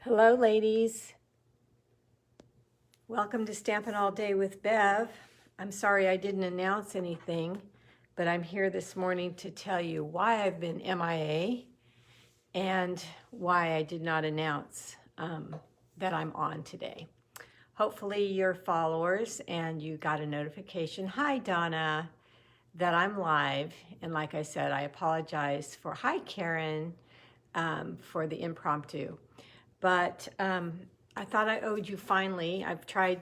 Hello, ladies. Welcome to Stampin' All Day with Bev. I'm sorry I didn't announce anything, but I'm here this morning to tell you why I've been MIA and why I did not announce that I'm on today. Hopefully you're followers and you got a notification. Hi, Donna, that I'm live. And like I said, I apologize for, hi, Karen, for the impromptu. But I thought I owed you finally. I've tried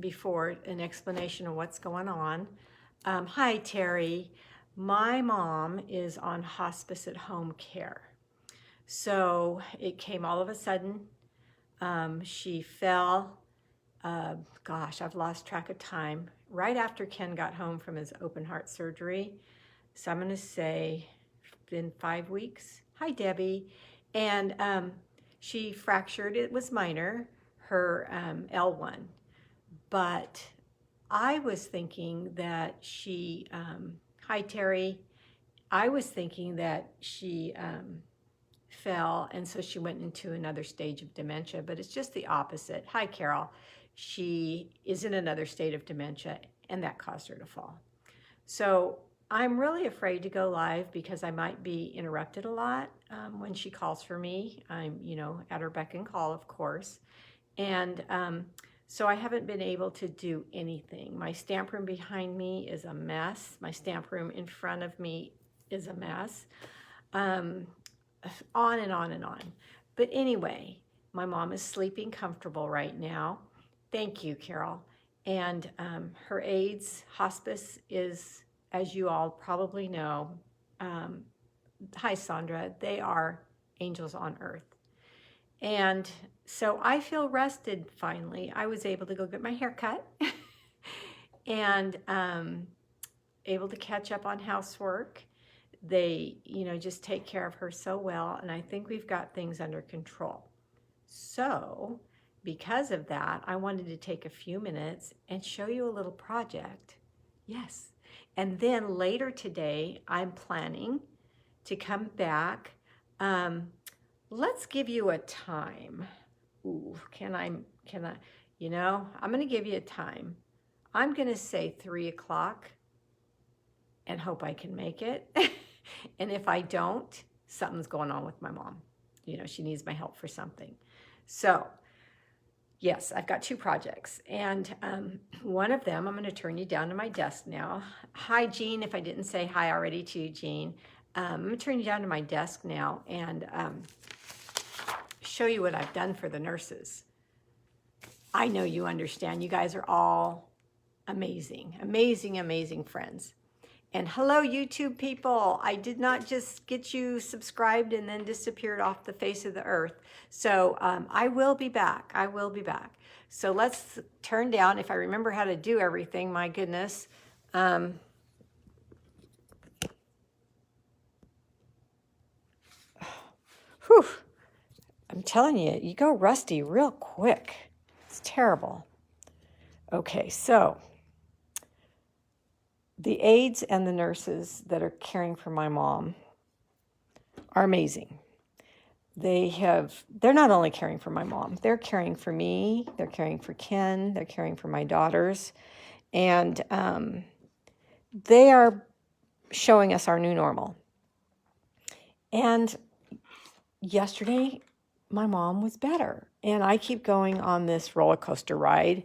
before an explanation of what's going on. Hi, Terry. My mom is on hospice at home care. So it came all of a sudden. She fell, gosh, I've lost track of time, right after Ken got home from his open heart surgery. So I'm going to say been 5 weeks. Hi, Debbie. And she fractured, it was minor, her L1. But I was thinking that she, hi Terry, I was thinking that she fell and so she went into another stage of dementia, but it's just the opposite. Hi Carol, she is in another state of dementia and that caused her to fall. So I'm really afraid to go live because I might be interrupted a lot when she calls for me. I'm, at her beck and call, of course. And so I haven't been able to do anything. My stamp room behind me is a mess. My stamp room in front of me is a mess. On and on and on. But anyway, my mom is sleeping comfortable right now. Thank you, Carol. And her AIDS hospice is, as you all probably know, hi Sandra, they are angels on earth. And so I feel rested finally. I was able to go get my hair cut and able to catch up on housework. They, just take care of her so well. And I think we've got things under control. So because of that, I wanted to take a few minutes and show you a little project. Yes. And then later today, I'm planning to come back. Let's give you a time. Ooh, can I, I'm going to give you a time. I'm going to say 3 o'clock and hope I can make it. And if I don't, something's going on with my mom. She needs my help for something. So yes, I've got 2 projects. And one of them, I'm going to turn you down to my desk now. Hi, Jean, if I didn't say hi already to you, Jean. I'm going to turn you down to my desk now and show you what I've done for the nurses. I know you understand. You guys are all amazing, amazing, amazing friends. And hello, YouTube people. I did not just get you subscribed and then disappeared off the face of the earth. So I will be back. I will be back. So let's turn down, if I remember how to do everything, my goodness. Whew. I'm telling you, you go rusty real quick. It's terrible. Okay, so the aides and the nurses that are caring for my mom are amazing. They're not only caring for my mom, they're caring for me, they're caring for Ken, they're caring for my daughters, and they are showing us our new normal. And yesterday, my mom was better, and I keep going on this roller coaster ride,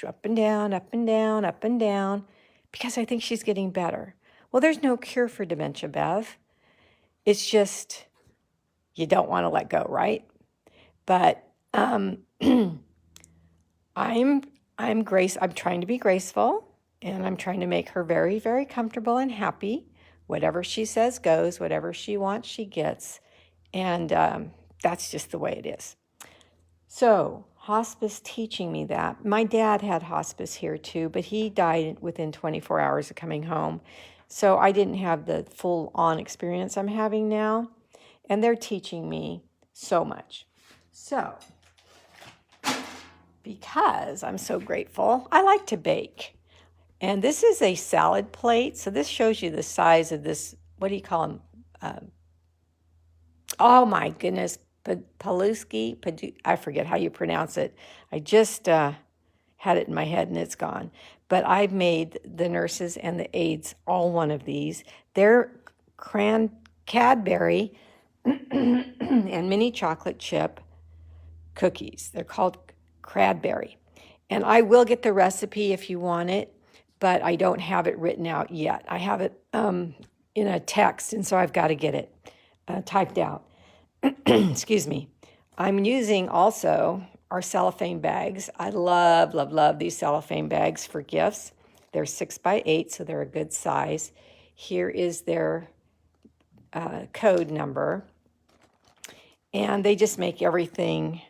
up and down, up and down, up and down, because I think she's getting better. Well, there's no cure for dementia, Bev. It's just, you don't want to let go, right? But I'm trying to be graceful, and I'm trying to make her very, very comfortable and happy. Whatever she says goes, whatever she wants, she gets. And that's just the way it is. So hospice teaching me that. My dad had hospice here too, but he died within 24 hours of coming home. So I didn't have the full-on experience I'm having now. And they're teaching me so much. So because I'm so grateful, I like to bake. And this is a salad plate. So this shows you the size of this, what do you call them? Oh my goodness, Paluski, I forget how you pronounce it. I just had it in my head and it's gone. But I've made the nurses and the aides all one of these. They're Cadbury and mini chocolate chip cookies. They're called Cadbury. And I will get the recipe if you want it, but I don't have it written out yet. I have it in a text, and so I've got to get it typed out. Excuse me. I'm using also our cellophane bags. I love, love, love these cellophane bags for gifts. They're 6x8, so they're a good size. Here is their code number. And they just make everything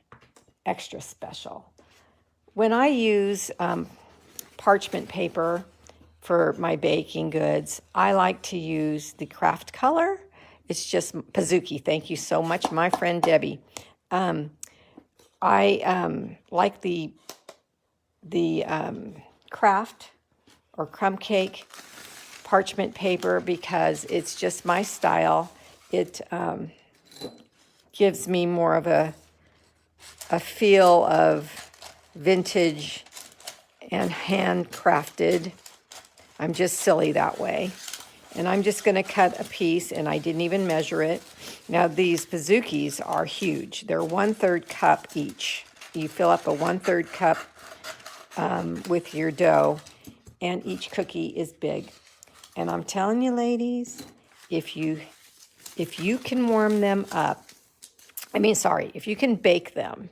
extra special. When I use parchment paper for my baking goods, I like to use the craft color. It's just Pizookie. Thank you so much, my friend Debbie. I like the craft or crumb cake parchment paper because it's just my style. It gives me more of a feel of vintage and handcrafted. I'm just silly that way. And I'm just going to cut a piece, and I didn't even measure it. Now, these Pizookies are huge. They're 1/3 cup each. You fill up a 1/3 cup with your dough, and each cookie is big. And I'm telling you, ladies, if you can warm them up, if you can bake them.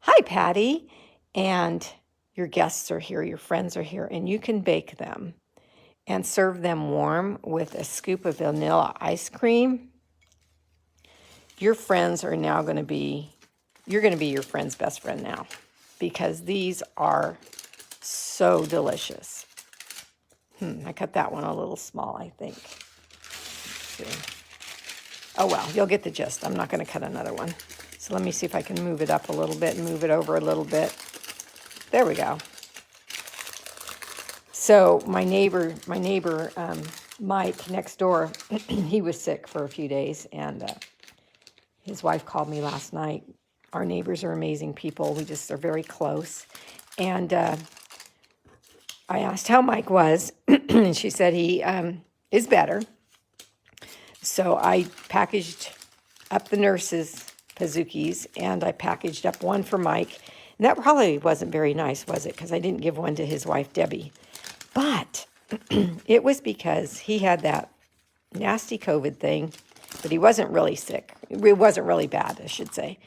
Hi, Patty. And your guests are here, your friends are here, and you can bake them and serve them warm with a scoop of vanilla ice cream. Your friends are now going to be, you're going to be your friend's best friend now because these are so delicious. I cut that one a little small, I think. Oh, well, you'll get the gist. I'm not going to cut another one. So let me see if I can move it up a little bit and move it over a little bit. There we go. So my neighbor, Mike next door, he was sick for a few days, and his wife called me last night. Our neighbors are amazing people. We just are very close. And I asked how Mike was, and she said he is better. So I packaged up the nurses' Pizookies, and I packaged up one for Mike. And that probably wasn't very nice, was it? Because I didn't give one to his wife, Debbie. But it was because he had that nasty COVID thing, but he wasn't really sick. It wasn't really bad, I should say.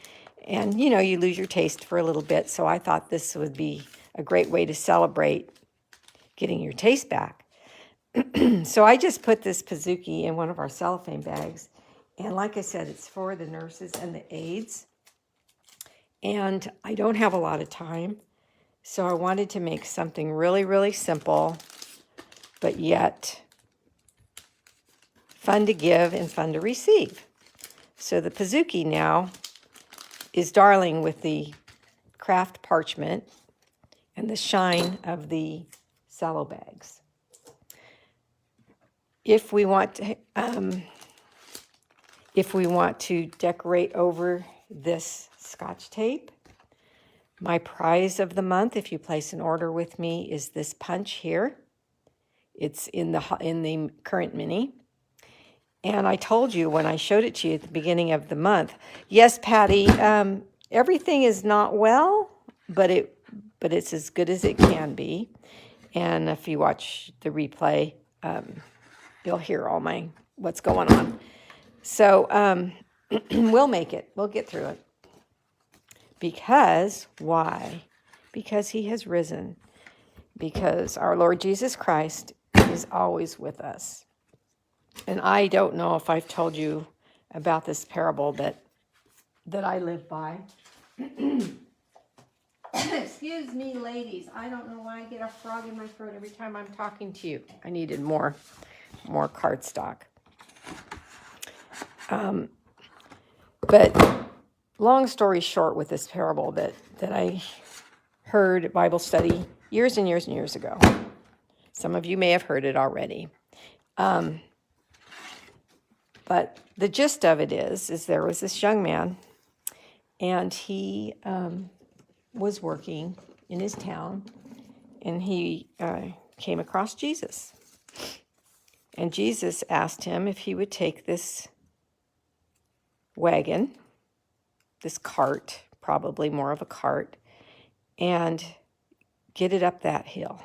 And, you know, you lose your taste for a little bit, so I thought this would be a great way to celebrate getting your taste back. So I just put this Pizookie in one of our cellophane bags. And like I said, it's for the nurses and the aides. And I don't have a lot of time. So I wanted to make something really, really simple, but yet fun to give and fun to receive. So the Pizookie now is darling with the craft parchment and the shine of the cello bags. If we want to decorate over this Scotch tape, my prize of the month, if you place an order with me, is this punch here. It's in the current mini. And I told you when I showed it to you at the beginning of the month, yes, Patty, everything is not well, but it's as good as it can be. And if you watch the replay, you'll hear all what's going on. So we'll make it. We'll get through it. Because, why? Because he has risen. Because our Lord Jesus Christ is always with us. And I don't know if I've told you about this parable that I live by. Excuse me, ladies. I don't know why I get a frog in my throat every time I'm talking to you. I needed more cardstock. But long story short with this parable that I heard at Bible study years and years and years ago. Some of you may have heard it already. But the gist of it is there was this young man, and he was working in his town, and he came across Jesus. And Jesus asked him if he would take this wagon, this cart, probably more of a cart, and get it up that hill.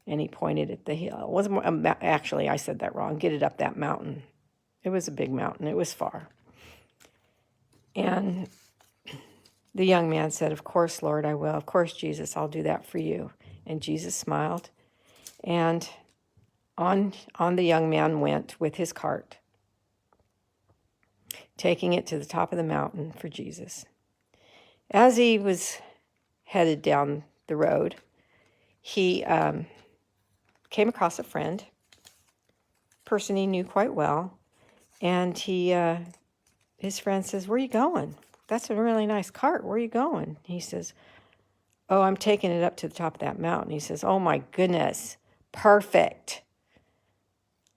And he pointed at the hill. It wasn't actually, I said that wrong. Get it up that mountain. It was a big mountain. It was far. And the young man said, "Of course, Lord, I will. Of course, Jesus, I'll do that for you." And Jesus smiled. And on the young man went with his cart, taking it to the top of the mountain for Jesus. As he was headed down the road, he came across a person he knew quite well, and his friend says, "Where are you going? That's a really nice cart. Where are you going?" He says, "Oh, I'm taking it up to the top of that mountain." He says, "Oh my goodness, perfect.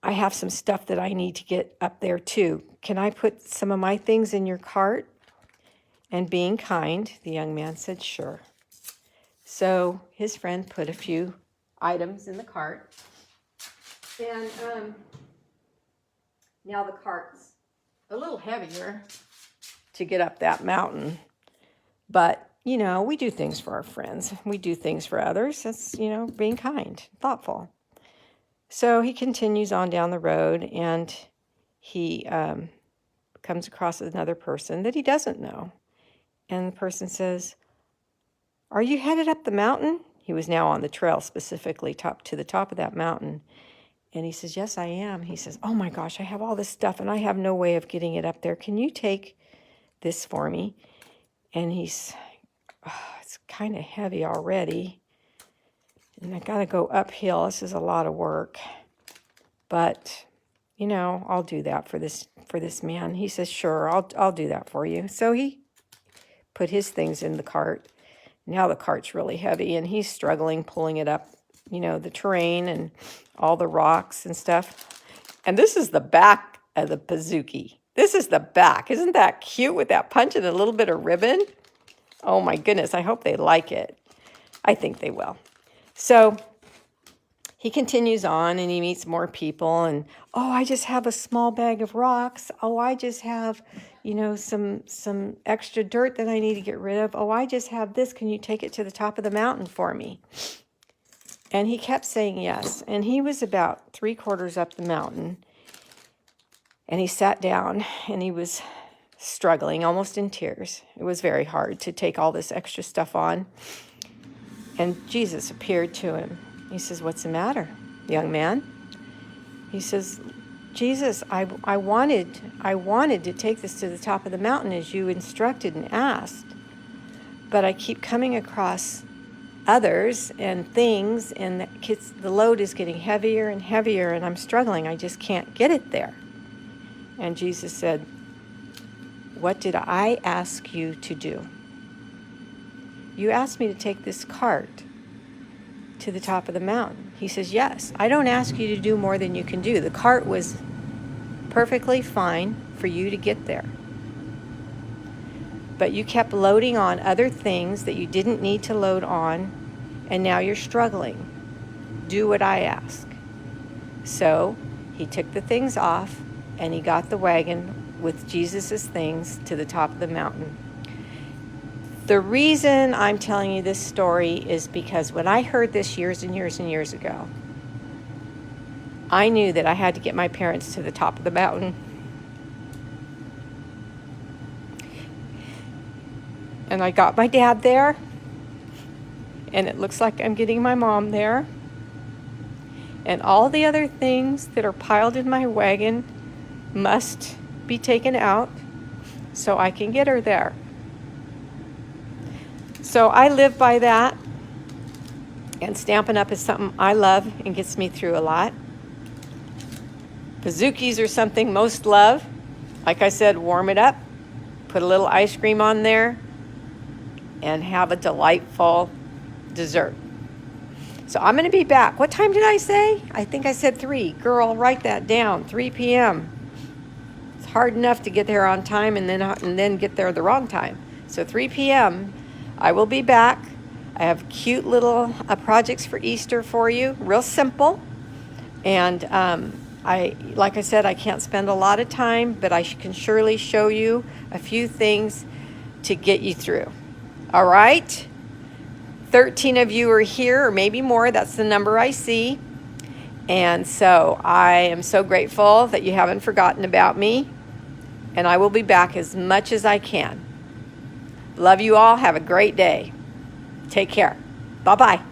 I have some stuff that I need to get up there too. Can I put some of my things in your cart?" And being kind, the young man said, "Sure." So his friend put a few items in the cart. And now the cart's a little heavier to get up that mountain. But, we do things for our friends. We do things for others. That's, being kind, thoughtful. So he continues on down the road, and he comes across another person that he doesn't know. And the person says, "Are you headed up the mountain?" He was now on the trail, specifically to the top of that mountain. And he says, "Yes, I am." He says, "Oh my gosh, I have all this stuff and I have no way of getting it up there. Can you take this for me?" And it's kind of heavy already. And I got to go uphill. This is a lot of work. But, I'll do that for this man. He says, "Sure, I'll do that for you." So he put his things in the cart. Now the cart's really heavy, and he's struggling pulling it up, the terrain and all the rocks and stuff. And this is the back of the Pizookie. This is the back. Isn't that cute with that punch and a little bit of ribbon? Oh my goodness, I hope they like it. I think they will. So he continues on, and he meets more people, and, "Oh, I just have a small bag of rocks. Oh, I just have, some extra dirt that I need to get rid of. Oh, I just have this. Can you take it to the top of the mountain for me?" And he kept saying yes. And he was about 3/4 up the mountain, and he sat down, and he was struggling, almost in tears. It was very hard to take all this extra stuff on. And Jesus appeared to him. He says, "What's the matter, young man?" He says, "Jesus, I wanted to take this to the top of the mountain as you instructed and asked, but I keep coming across others and things, and the load is getting heavier and heavier, and I'm struggling. I just can't get it there." And Jesus said, "What did I ask you to do? You asked me to take this cart to the top of the mountain." He says, "Yes, I don't ask you to do more than you can do. The cart was perfectly fine for you to get there. But you kept loading on other things that you didn't need to load on, and now you're struggling. Do what I ask." So he took the things off, and he got the wagon with Jesus's things to the top of the mountain. The reason I'm telling you this story is because when I heard this years and years and years ago, I knew that I had to get my parents to the top of the mountain. And I got my dad there, and it looks like I'm getting my mom there. And all the other things that are piled in my wagon must be taken out so I can get her there. So I live by that, and Stampin' Up! Is something I love and gets me through a lot. Pizookies are something most love. Like I said, warm it up, put a little ice cream on there, and have a delightful dessert. So I'm going to be back. What time did I say? I think I said 3. Girl, write that down. 3 p.m. hard enough to get there on time and then get there the wrong time. So 3 p.m. I will be back. I have cute little projects for Easter for you, real simple. And like I said, I can't spend a lot of time, but I can surely show you a few things to get you through. All right? 13 of you are here, or maybe more. That's the number I see. And so I am so grateful that you haven't forgotten about me. And I will be back as much as I can. Love you all. Have a great day. Take care. Bye-bye.